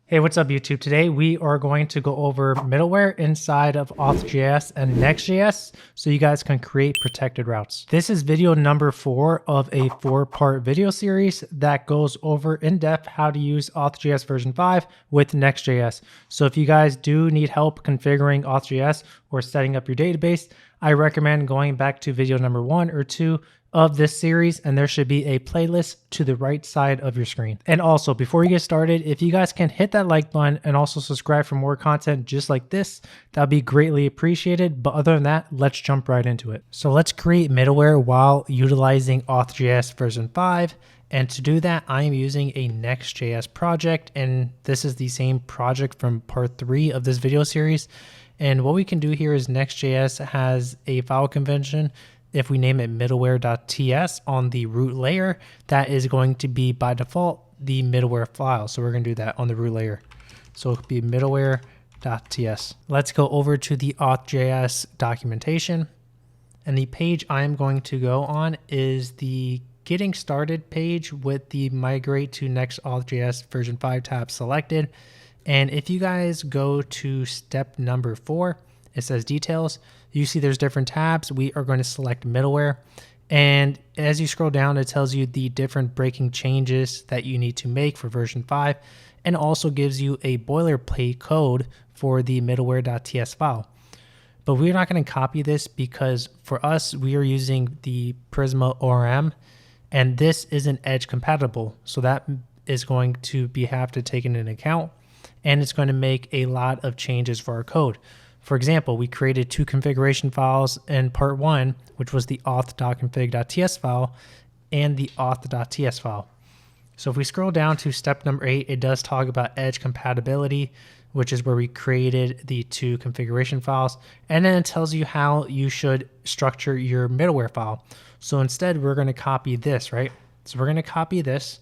Hey, what's up YouTube? Today we are going to go over middleware inside of Auth.js and Next.js so you guys can create protected routes. This is video number 4 of a 4-part video series that goes over in depth how to use Auth.js version 5 with Next.js. So if you guys do need help configuring Auth.js or setting up your database, I recommend going back to video number 1 or 2 of this series, and there should be a playlist to the right side of your screen. And also, before you get started, if you guys can hit that like button and also subscribe for more content just like this, that'd be greatly appreciated. But other than that, let's jump right into it. So let's create middleware while utilizing Auth.js version 5. And to do that, I am using a Next.js project, and this is the same project from part 3 of this video series. And what we can do here is Next.js has a file convention. If we name it middleware.ts on the root layer, that is going to be by default the middleware file. So we're going to do that on the root layer. So it'll be middleware.ts. Let's go over to the Auth.js documentation. And the page I am going to go on is the getting started page with the migrate to next Auth.js version 5 tab selected. And if you guys go to step number 4, it says details. You see there's different tabs. We are going to select middleware. And as you scroll down, it tells you the different breaking changes that you need to make for version 5, and also gives you a boilerplate code for the middleware.ts file. But we're not going to copy this because for us, we are using the Prisma ORM, and this isn't edge compatible. So that is going to have to take into account, and it's going to make a lot of changes for our code. For example, we created 2 configuration files in part 1, which was the auth.config.ts file and the auth.ts file. So if we scroll down to step number 8, it does talk about edge compatibility, which is where we created the 2 configuration files. And then it tells you how you should structure your middleware file. So instead, we're going to copy this, right? So we're going to copy this,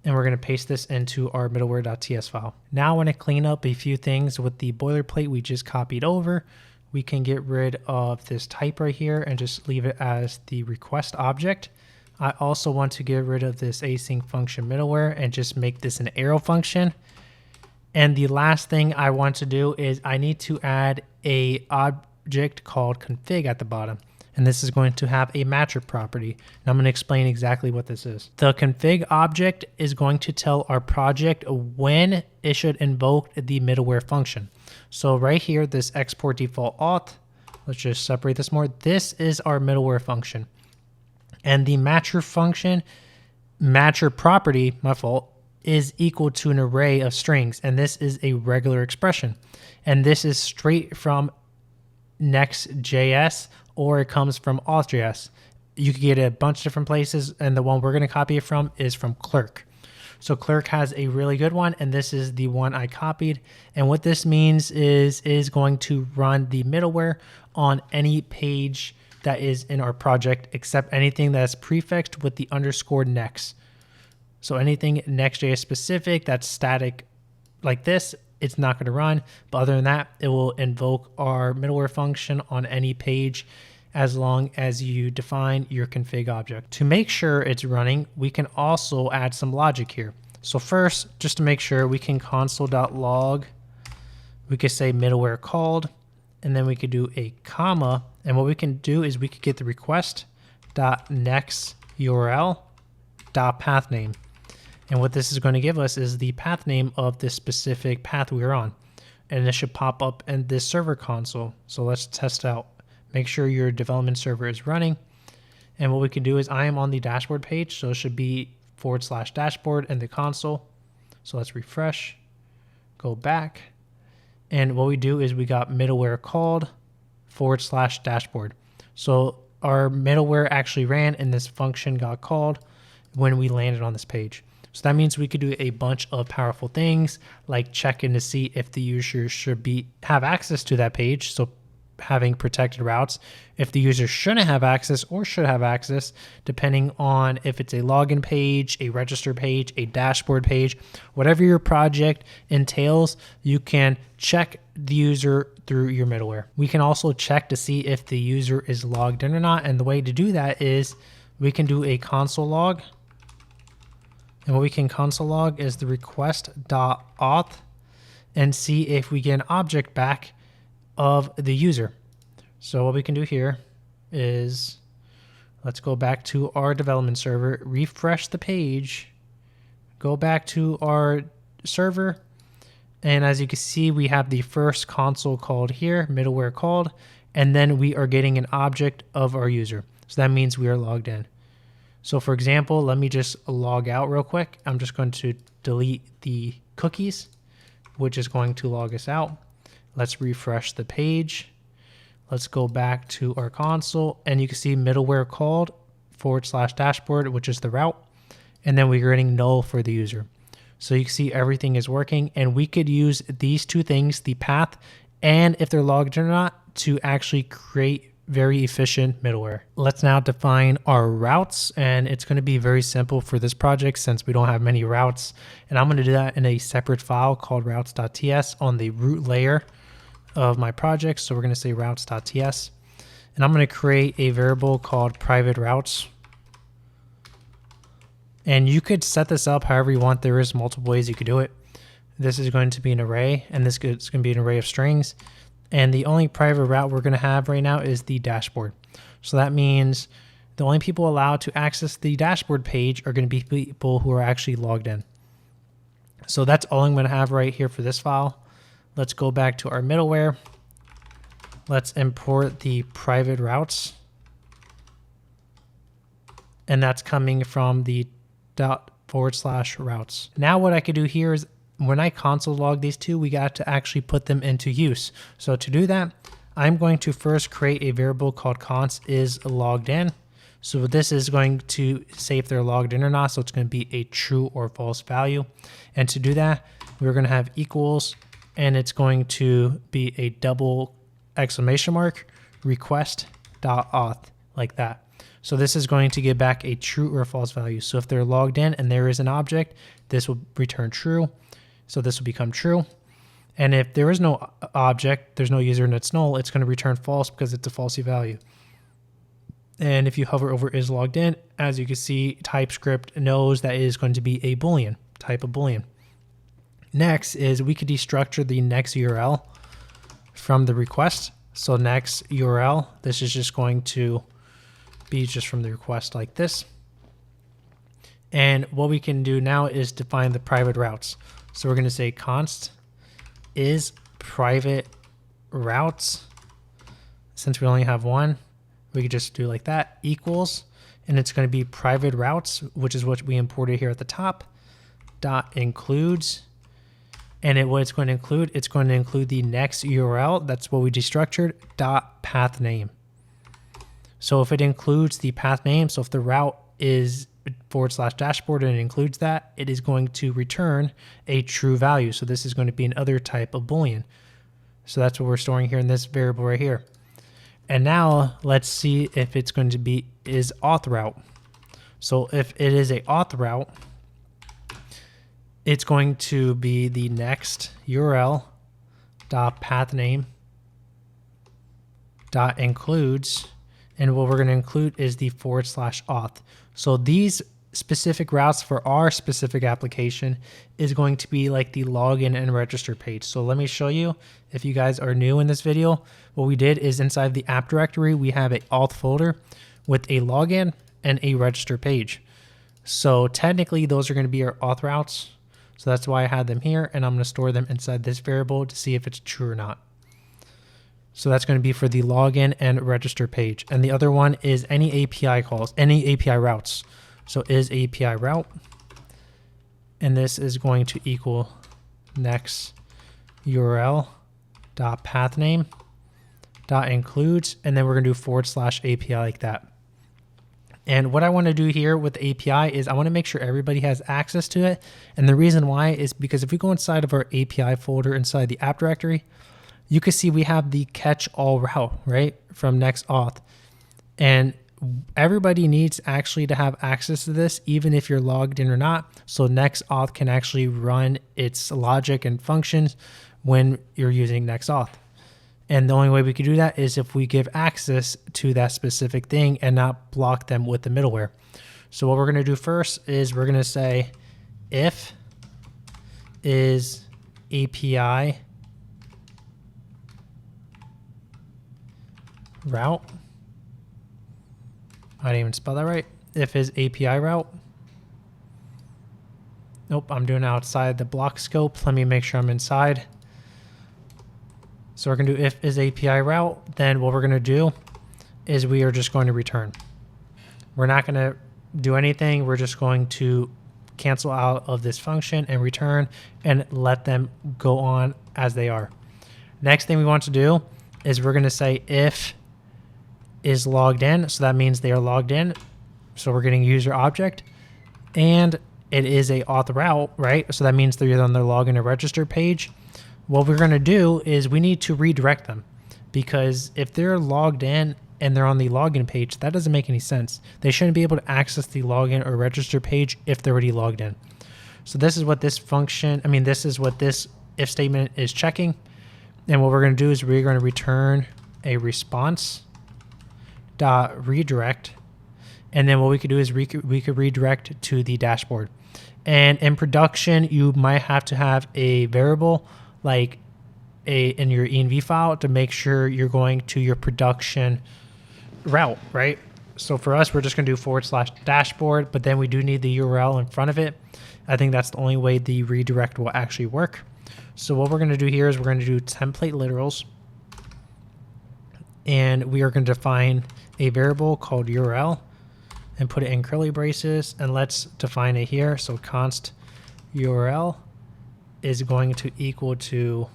and we're going to paste this into our middleware.ts file. Now I want to clean up a few things with the boilerplate we just copied over. We can get rid of this type right here and just leave it as the request object. I also want to get rid of this async function middleware and just make this an arrow function. And the last thing I want to do is I need to add a object called config at the bottom. And this is going to have a matcher property. And I'm going to explain exactly what this is. The config object is going to tell our project when it should invoke the middleware function. So right here, this export default auth, let's just separate this more. This is our middleware function. And the matcher function, matcher property, my fault, is equal to an array of strings. And this is a regular expression. And this is straight from Next.js, or it comes from Auth.js. You could get it a bunch of different places, and the one we're going to copy it from is from Clerk. So Clerk has a really good one, and this is the one I copied. And what this means is going to run the middleware on any page that is in our project, except anything that's prefixed with the underscore next. So anything Next.js specific that's static like this, it's not going to run. But other than that, it will invoke our middleware function on any page as long as you define your config object. To make sure it's running, we can also add some logic here. So first, just to make sure, we can console.log. We could say middleware called, and then we could do a comma. And what we can do is we could get the request.next URL.pathname. And what this is going to give us is the path name of this specific path we're on. And this should pop up in this server console. So let's test out. Make sure your development server is running. And what we can do is I am on the dashboard page. So it should be /dashboard in the console. So let's refresh, go back. And what we do is we got middleware called /dashboard. So our middleware actually ran and this function got called when we landed on this page. So that means we could do a bunch of powerful things like checking to see if the user should have access to that page. So having protected routes, if the user shouldn't have access or should have access, depending on if it's a login page, a register page, a dashboard page, whatever your project entails, you can check the user through your middleware. We can also check to see if the user is logged in or not. And the way to do that is we can do a console log. And what we can console log is the request.auth and see if we get an object back of the user. So what we can do here is, let's go back to our development server, refresh the page, go back to our server, and as you can see, we have the first console called here, middleware called, and then we are getting an object of our user. So that means we are logged in. So for example, let me just log out real quick. I'm just going to delete the cookies, which is going to log us out. Let's refresh the page. Let's go back to our console, and you can see middleware called /dashboard, which is the route. And then we're getting null for the user. So you can see everything is working, and we could use these two things, the path and if they're logged or not, to actually create very efficient middleware. Let's now define our routes, and it's going to be very simple for this project since we don't have many routes. And I'm going to do that in a separate file called routes.ts on the root layer of my project. So we're going to say routes.ts, and I'm going to create a variable called private routes. And you could set this up however you want. There is multiple ways you could do it. This is going to be an array, and this is going to be an array of strings. And the only private route we're going to have right now is the dashboard. So that means the only people allowed to access the dashboard page are going to be people who are actually logged in. So that's all I'm going to have right here for this file. Let's go back to our middleware. Let's import the private routes. And that's coming from the ./routes. Now what I could do here is when I console log these two, we got to actually put them into use. So to do that, I'm going to first create a variable called const is logged in. So this is going to say if they're logged in or not. So it's going to be a true or false value. And to do that, we're going to have equals, and it's going to be a double exclamation mark request.auth, like that. So this is going to give back a true or false value. So if they're logged in and there is an object, this will return true. So this will become true. And if there is no object, there's no user and it's null, it's going to return false because it's a falsy value. And if you hover over is logged in, as you can see, TypeScript knows that it is going to be a Boolean, type of Boolean. Next is we could destructure the next URL from the request. So next URL, this is just going to be just from the request like this. And what we can do now is define the private routes. So we're going to say const is private routes. Since we only have one, we could just do like that, equals, and it's going to be private routes, which is what we imported here at the top, dot includes. And what it's going to include the next URL, that's what we destructured, dot path name. So if it includes the path name, so if the route is /dashboard and it includes that, it is going to return a true value. So this is going to be another type of Boolean. So that's what we're storing here in this variable right here. And now let's see if it's going to be is auth route. So if it is a auth route, it's going to be the next URL dot path name dot includes. And what we're going to include is the /auth. So these specific routes for our specific application is going to be like the login and register page. So let me show you, if you guys are new in this video, what we did is inside the app directory, we have a auth folder with a login and a register page. So technically those are going to be our auth routes. So that's why I had them here, and I'm going to store them inside this variable to see if it's true or not. So that's going to be for the login and register page. And the other one is any API calls, any API routes. So is API route. And this is going to equal next URL dot path name dot includes. And then we're going to do /API like that. And what I want to do here with the API is I want to make sure everybody has access to it. And the reason why is because if we go inside of our API folder inside the app directory, you can see we have the catch all route, right, from next auth. And everybody needs actually to have access to this, even if you're logged in or not. So next auth can actually run its logic and functions when you're using next auth. And the only way we can do that is if we give access to that specific thing and not block them with the middleware. So what we're going to do first is we're going to say if is API route. I didn't even spell that right. If is API route. Nope, I'm doing outside the block scope. Let me make sure I'm inside. So we're gonna do if is API route. Then what we're gonna do is we are just going to return. We're not gonna do anything. We're just going to cancel out of this function and return and let them go on as they are. Next thing we want to do is we're gonna say if is logged in. So that means they are logged in. So we're getting user object and it is a auth route, right? So that means they're either on their login or register page. What we're gonna do is we need to redirect them, because if they're logged in and they're on the login page, that doesn't make any sense. They shouldn't be able to access the login or register page if they're already logged in. So this is what this function, this is what this if statement is checking. And what we're gonna do is we're gonna return a response dot redirect. And then what we could do is we could redirect to the dashboard. And in production, you might have to have a variable like in your env file to make sure you're going to your production route, right? So for us, we're just gonna do /dashboard, but then we do need the URL in front of it. I think that's the only way the redirect will actually work. So what we're gonna do here is we're gonna do template literals, and we are gonna define a variable called URL and put it in curly braces, and let's define it here. So const URL is going to equal to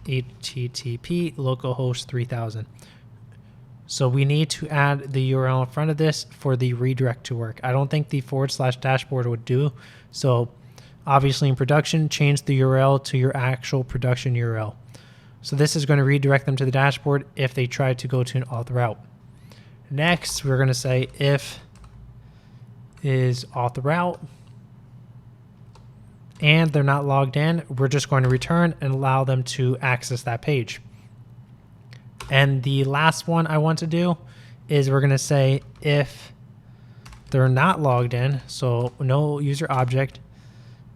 HTTP localhost 3000. So we need to add the URL in front of this for the redirect to work. I don't think the /dashboard would do. So obviously in production, change the URL to your actual production URL. So this is going to redirect them to the dashboard if they try to go to an auth route. Next, we're going to say if is auth route and they're not logged in, we're just going to return and allow them to access that page. And the last one I want to do is we're going to say if they're not logged in, so no user object,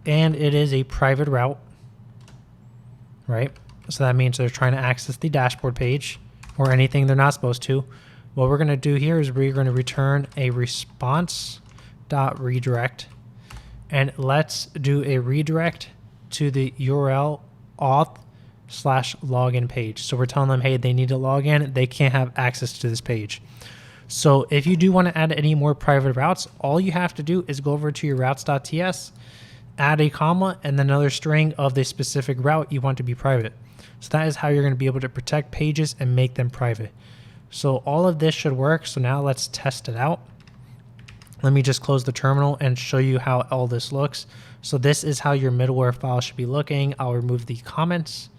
and it is a private route, right? So that means they're trying to access the dashboard page or anything they're not supposed to. What we're going to do here is we're going to return a response.redirect, and let's do a redirect to the URL auth/login page. So we're telling them, hey, they need to log in. They can't have access to this page. So if you do want to add any more private routes, all you have to do is go over to your routes.ts, add a comma, and then another string of the specific route you want to be private. So that is how you're going to be able to protect pages and make them private. So all of this should work. So now let's test it out. Let me just close the terminal and show you how all this looks. So this is how your middleware file should be looking. I'll remove the comments.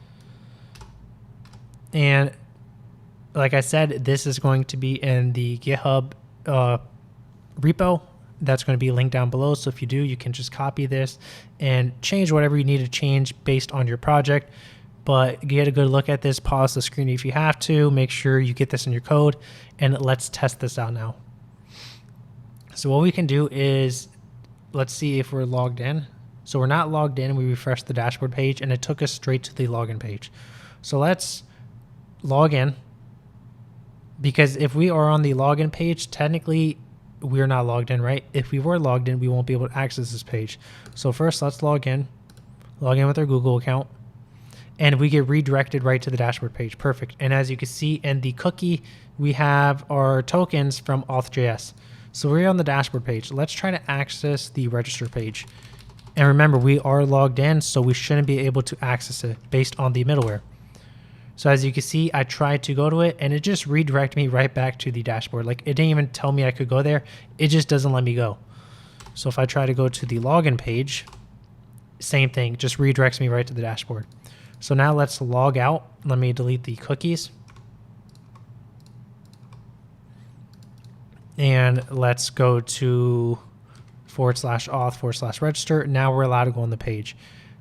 And like I said, this is going to be in the GitHub repo. That's going to be linked down below. So if you do, you can just copy this and change whatever you need to change based on your project. But get a good look at this, pause the screen if you have to, make sure you get this in your code, and let's test this out now. So what we can do is, let's see if we're logged in. So we're not logged in, we refreshed the dashboard page and it took us straight to the login page. So let's log in, because if we are on the login page, technically we're not logged in, right? If we were logged in, we won't be able to access this page. So first let's log in with our Google account, and we get redirected right to the dashboard page. Perfect. And as you can see in the cookie, we have our tokens from Auth.js. So we're on the dashboard page. Let's try to access the register page. And remember, we are logged in, so we shouldn't be able to access it based on the middleware. So as you can see, I tried to go to it and it just redirected me right back to the dashboard. Like, it didn't even tell me I could go there. It just doesn't let me go. So if I try to go to the login page, same thing, just redirects me right to the dashboard. So now let's log out. Let me delete the cookies. And let's go to /auth/register. Now we're allowed to go on the page.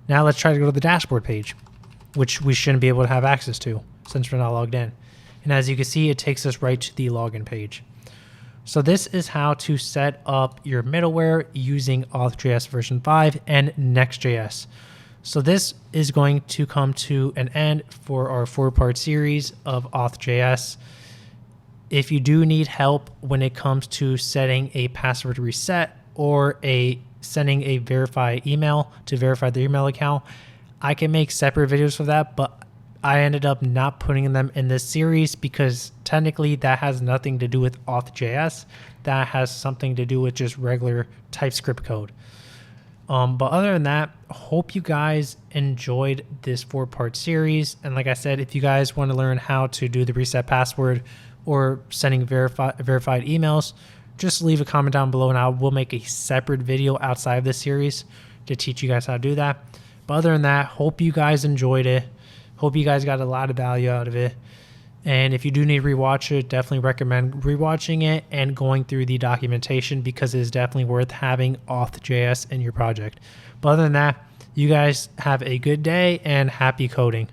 Now let's try to go to the dashboard page, which we shouldn't be able to have access to since we're not logged in. And as you can see, it takes us right to the login page. So this is how to set up your middleware using Auth.js version 5 and Next.js. So this is going to come to an end for our 4-part series of Auth.js. If you do need help when it comes to setting a password reset or sending a verified email to verify the email account, I can make separate videos for that, but I ended up not putting them in this series because technically that has nothing to do with Auth.js. That has something to do with just regular TypeScript code. But other than that, hope you guys enjoyed this 4-part series. And like I said, if you guys want to learn how to do the reset password or sending verified emails, just leave a comment down below and I will make a separate video outside of this series to teach you guys how to do that. But other than that, hope you guys enjoyed it. Hope you guys got a lot of value out of it. And if you do need to rewatch it, definitely recommend rewatching it and going through the documentation because it is definitely worth having Auth.js in your project. But other than that, you guys have a good day and happy coding.